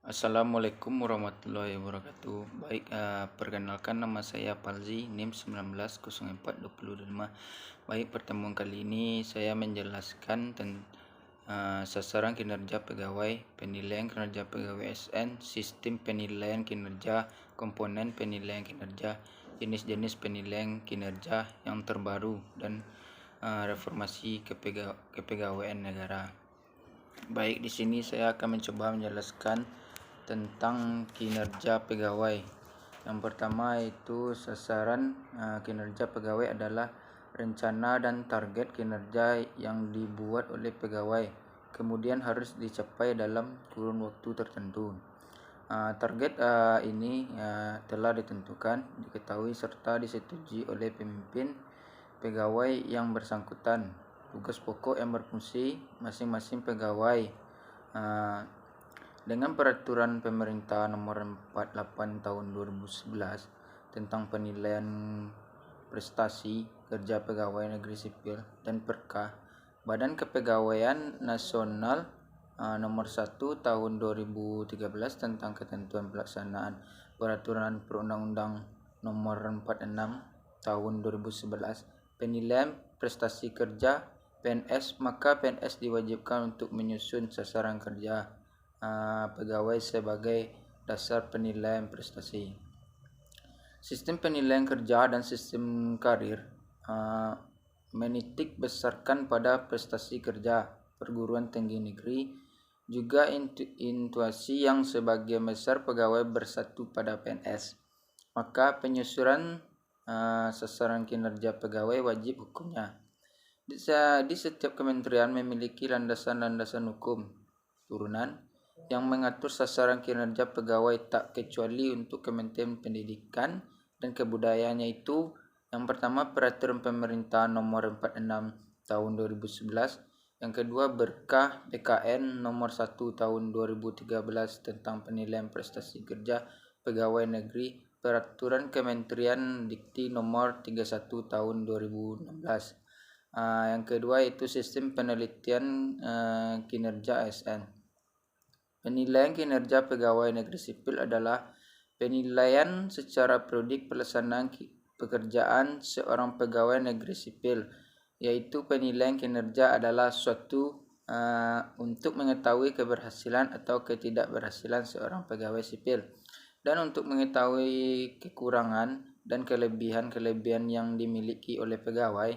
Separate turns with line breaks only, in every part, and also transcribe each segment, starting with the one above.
Assalamualaikum warahmatullahi wabarakatuh. Baik, perkenalkan nama saya Palzi, NIM 190425. Baik, pertemuan kali ini saya menjelaskan tentang sasaran kinerja pegawai, penilaian kinerja pegawai ASN, sistem penilaian kinerja, komponen penilaian kinerja, jenis-jenis penilaian kinerja yang terbaru, dan reformasi kepegawaian negara. Baik, di sini saya akan mencoba menjelaskan tentang kinerja pegawai. Yang pertama itu sasaran kinerja pegawai adalah rencana dan target kinerja yang dibuat oleh pegawai, kemudian harus dicapai dalam kurun waktu tertentu. Target ini telah ditentukan, diketahui serta disetujui oleh pemimpin pegawai yang bersangkutan. Tugas pokok yang berfungsi masing-masing pegawai dengan peraturan pemerintah nomor 48 tahun 2011 tentang penilaian prestasi kerja pegawai negeri sipil dan Perka Badan Kepegawaian Nasional nomor 1 tahun 2013 tentang ketentuan pelaksanaan peraturan perundang-undang nomor 46 tahun 2011 penilaian prestasi kerja PNS, maka PNS diwajibkan untuk menyusun sasaran kerja pegawai sebagai dasar penilaian prestasi. Sistem penilaian kerja dan sistem karir menitik besarkan pada prestasi kerja perguruan tinggi negeri, juga intuisi yang sebagian besar pegawai bersatu pada PNS. Maka penyusunan sasaran kinerja pegawai wajib hukumnya. Di setiap kementerian memiliki landasan-landasan hukum turunan yang mengatur sasaran kinerja pegawai, tak kecuali untuk Kementerian Pendidikan dan Kebudayaan, yaitu yang pertama Peraturan Pemerintah nomor 46 tahun 2011, yang kedua Berkah PKN nomor 1 tahun 2013 tentang penilaian prestasi kerja pegawai negeri, Peraturan Kementerian Dikti nomor 31 tahun 2016. Yang kedua itu sistem penelitian kinerja ASN. Penilaian kinerja pegawai negeri sipil adalah penilaian secara periodik pelaksanaan pekerjaan seorang pegawai negeri sipil, yaitu penilaian kinerja adalah suatu untuk mengetahui keberhasilan atau ketidakberhasilan seorang pegawai sipil, dan untuk mengetahui kekurangan dan kelebihan-kelebihan yang dimiliki oleh pegawai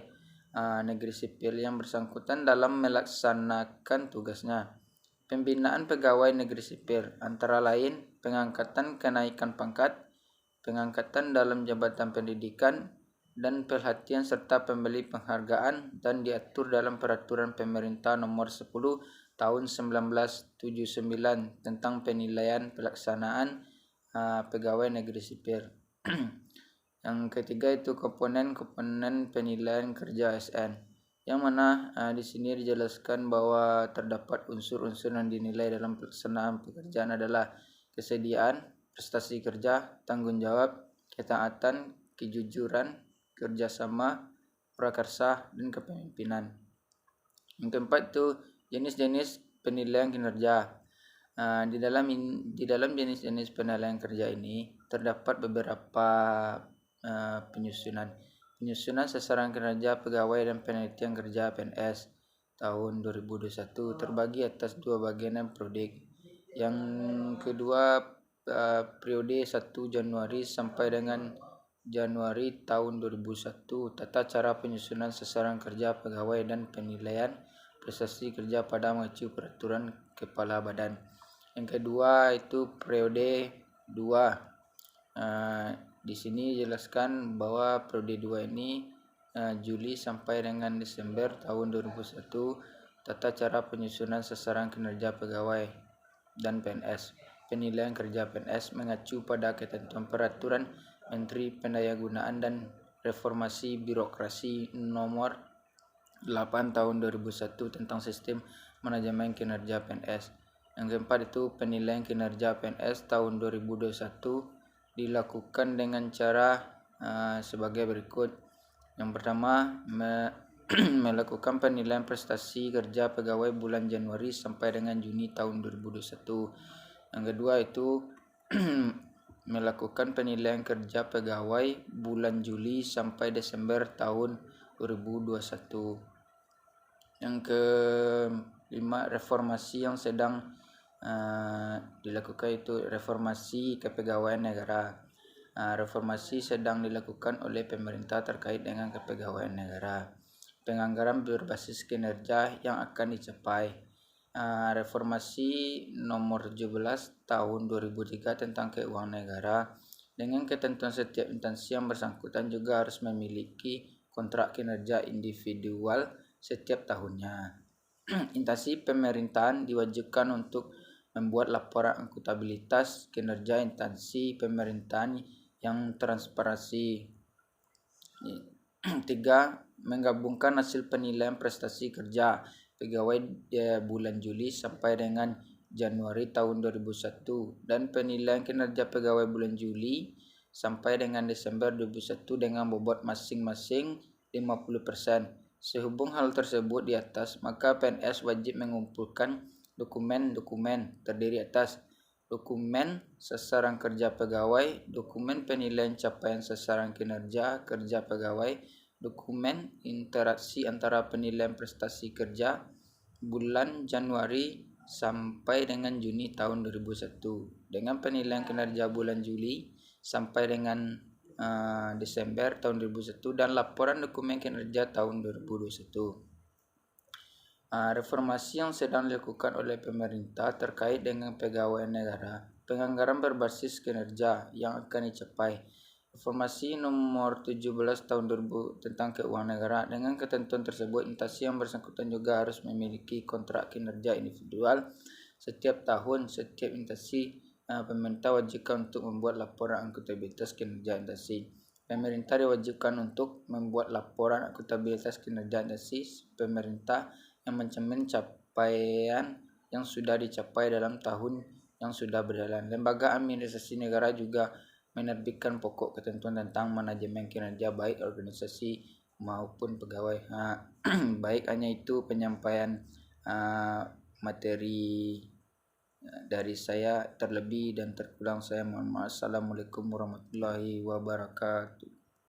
negeri sipil yang bersangkutan dalam melaksanakan tugasnya. Pembinaan pegawai negeri sipil antara lain pengangkatan kenaikan pangkat, pengangkatan dalam jabatan pendidikan, dan pelatihan serta pemberi penghargaan, dan diatur dalam Peraturan Pemerintah nomor 10 tahun 1979 tentang penilaian pelaksanaan pegawai negeri sipil. Yang ketiga itu komponen penilaian kerja ASN, yang mana di sini dijelaskan bahwa terdapat unsur-unsur yang dinilai dalam pelaksanaan pekerjaan adalah kesediaan, prestasi kerja, tanggung jawab, ketaatan, kejujuran, kerjasama, prakarsa, dan kepemimpinan. Yang keempat itu jenis-jenis penilaian kinerja. Di dalam jenis-jenis penilaian kerja ini terdapat beberapa penyusunan sasaran kinerja pegawai dan penelitian kerja PNS tahun 2021 terbagi atas dua bagian periodik. Yang kedua periode 1 Januari sampai dengan Januari tahun 2001, tata cara penyusunan sasaran kerja pegawai dan penilaian prestasi kerja pada mengacu peraturan kepala badan. Yang kedua itu periode 2. Di sini jelaskan bahwa periode 2 ini Juli sampai dengan Desember tahun 2001, tata cara penyusunan sasaran kinerja pegawai dan PNS. Penilaian kerja PNS mengacu pada ketentuan Peraturan Menteri Pendayagunaan dan Reformasi Birokrasi nomor 8 tahun 2001 tentang sistem manajemen kinerja PNS. Yang keempat itu penilaian kinerja PNS tahun 2021 dilakukan dengan cara sebagai berikut. Yang pertama, melakukan penilaian prestasi kerja pegawai bulan Januari sampai dengan Juni tahun 2021. Yang kedua itu melakukan penilaian kerja pegawai bulan Juli sampai Desember tahun 2021. Yang kelima, reformasi yang sedang dilakukan itu reformasi kepegawaian negara. Reformasi sedang dilakukan oleh pemerintah terkait dengan kepegawaian negara. Penganggaran berbasis kinerja yang akan dicapai. Reformasi nomor 17 tahun 2003 tentang keuangan negara, dengan ketentuan setiap instansi yang bersangkutan juga harus memiliki kontrak kinerja individual setiap tahunnya. Instansi pemerintahan diwajibkan untuk membuat laporan akuntabilitas kinerja instansi pemerintahan yang transparansi. 3. Menggabungkan hasil penilaian prestasi kerja pegawai bulan Juli sampai dengan Januari tahun 2001 dan penilaian kinerja pegawai bulan Juli sampai dengan Desember 2001 dengan bobot masing-masing 50%. Sehubung hal tersebut di atas, maka PNS wajib mengumpulkan dokumen-dokumen terdiri atas dokumen sasaran kerja pegawai, dokumen penilaian capaian sasaran kinerja kerja pegawai, dokumen interaksi antara penilaian prestasi kerja bulan Januari sampai dengan Juni tahun 2001 dengan penilaian kinerja bulan Juli sampai dengan Desember tahun 2001 dan laporan dokumen kinerja tahun 2021. Reformasi yang sedang dilakukan oleh pemerintah terkait dengan pegawai negara, penganggaran berbasis kinerja yang akan dicapai. Reformasi nomor 17 tahun 2000 tentang keuangan negara, dengan ketentuan tersebut instansi yang bersangkutan juga harus memiliki kontrak kinerja individual setiap tahun. Setiap instansi pemerintah wajibkan untuk membuat laporan akuntabilitas kinerja instansi. Pemerintah diwajibkan untuk membuat laporan akuntabilitas kinerja instansi pemerintah yang mencermin capaian yang sudah dicapai dalam tahun yang sudah berjalan. Lembaga administrasi negara juga menerbitkan pokok ketentuan tentang manajemen kinerja baik organisasi maupun pegawai. Baik, hanya itu penyampaian materi dari saya. Terlebih dan terkurang saya mohon maaf. Assalamualaikum warahmatullahi wabarakatuh.